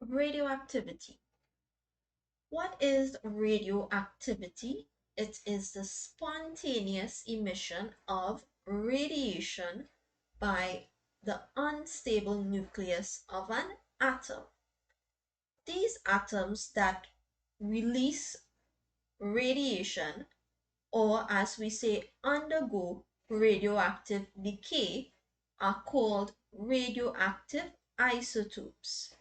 Radioactivity. What is radioactivity? It is the spontaneous emission of radiation by the unstable nucleus of an atom. These atoms that release radiation, or as we say, undergo radioactive decay, are called radioactive isotopes.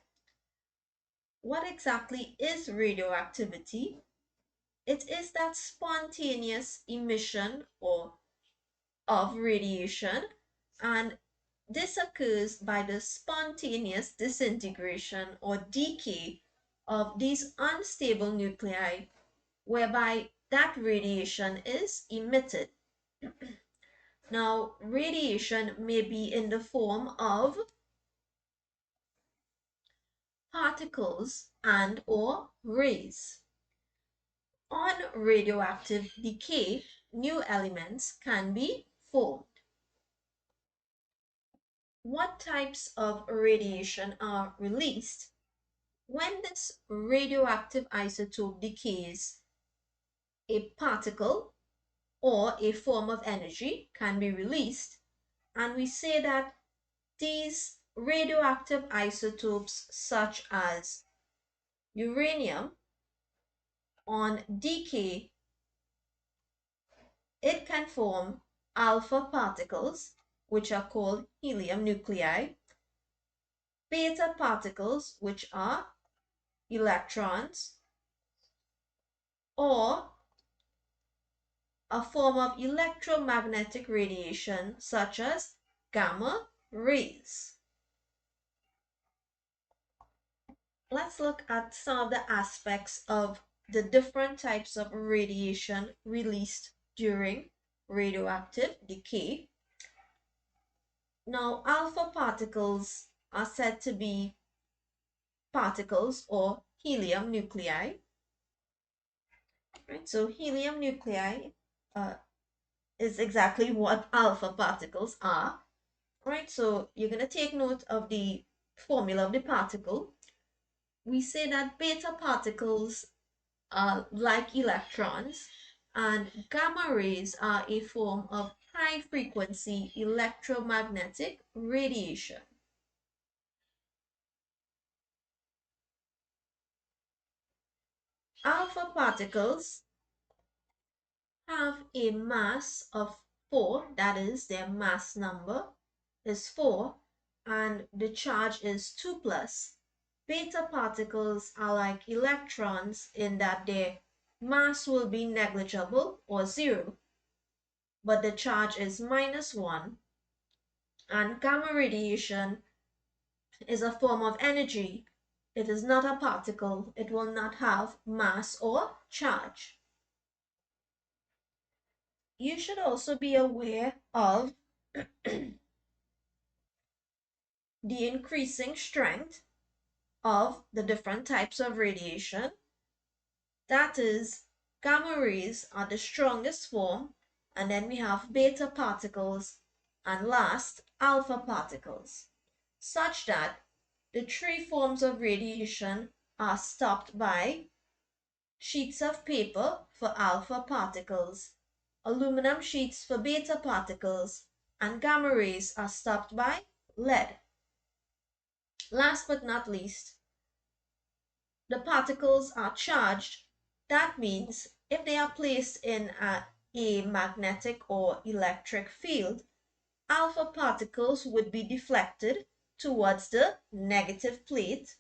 What exactly is radioactivity? It is that spontaneous emission or of radiation, and this occurs by the spontaneous disintegration or decay of these unstable nuclei, whereby that radiation is emitted. Now, radiation may be in the form of particles and or rays. On radioactive decay, new elements can be formed. What types of radiation are released? When this radioactive isotope decays, a particle or a form of energy can be released, and we say that these radioactive isotopes, such as uranium, on decay, it can form alpha particles, which are called helium nuclei, beta particles, which are electrons, or a form of electromagnetic radiation such as gamma rays. Let's look at some of the aspects of the different types of radiation released during radioactive decay. Now, alpha particles are said to be particles or helium nuclei. Right? So helium nuclei uh, is exactly what alpha particles are. Right? So you're going to take note of the formula of the particle. We say that beta particles are like electrons, and gamma rays are a form of high frequency electromagnetic radiation. Alpha particles have a mass of 4, that is, their mass number is 4, and the charge is 2 plus. Beta particles are like electrons in that their mass will be negligible or 0, but the charge is -1. And gamma radiation is a form of energy. It is not a particle. It will not have mass or charge. You should also be aware of the increasing strength of the different types of radiation. That is, gamma rays are the strongest form, and then we have beta particles, and last, alpha particles, such that the 3 forms of radiation are stopped by sheets of paper for alpha particles, aluminum sheets for beta particles, and gamma rays are stopped by lead. Last but not least, the particles are charged. That means if they are placed in a magnetic or electric field, alpha particles would be deflected towards the negative plate,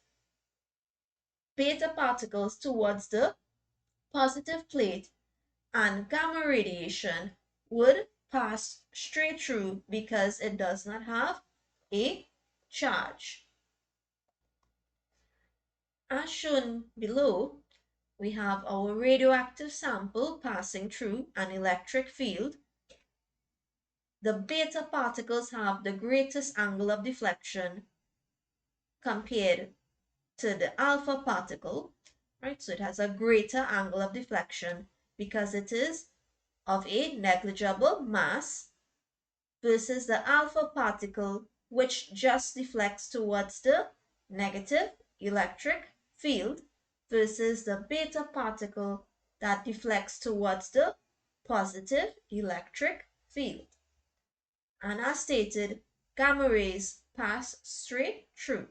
beta particles towards the positive plate, and gamma radiation would pass straight through because it does not have a charge. As shown below, we have our radioactive sample passing through an electric field. The beta particles have the greatest angle of deflection compared to the alpha particle, right? So it has a greater angle of deflection because it is of a negligible mass versus the alpha particle, which just deflects towards the negative electric field versus the beta particle that deflects towards the positive electric field. And as stated, gamma rays pass straight through.